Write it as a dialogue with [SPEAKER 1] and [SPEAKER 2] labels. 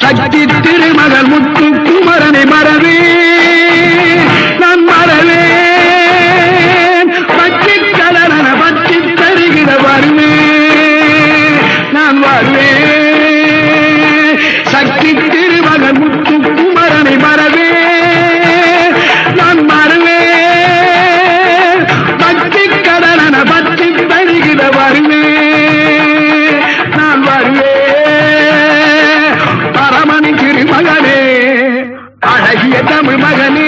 [SPEAKER 1] சக்தி திருமகள் முத்து குமரனை மறவே நான் மறவேன் பச்சி கடலன பச்சி தருகிற வருவேன் நான் வருவேன் சக்தி திருமகள் முத்து குமரனை மறவே நான் மறவேன் பச்சி கடலன பச்சி தருகிற வருவேன் நான் வருவேன் பரமணி திருமகனே அழகிய தமிழ் மகனே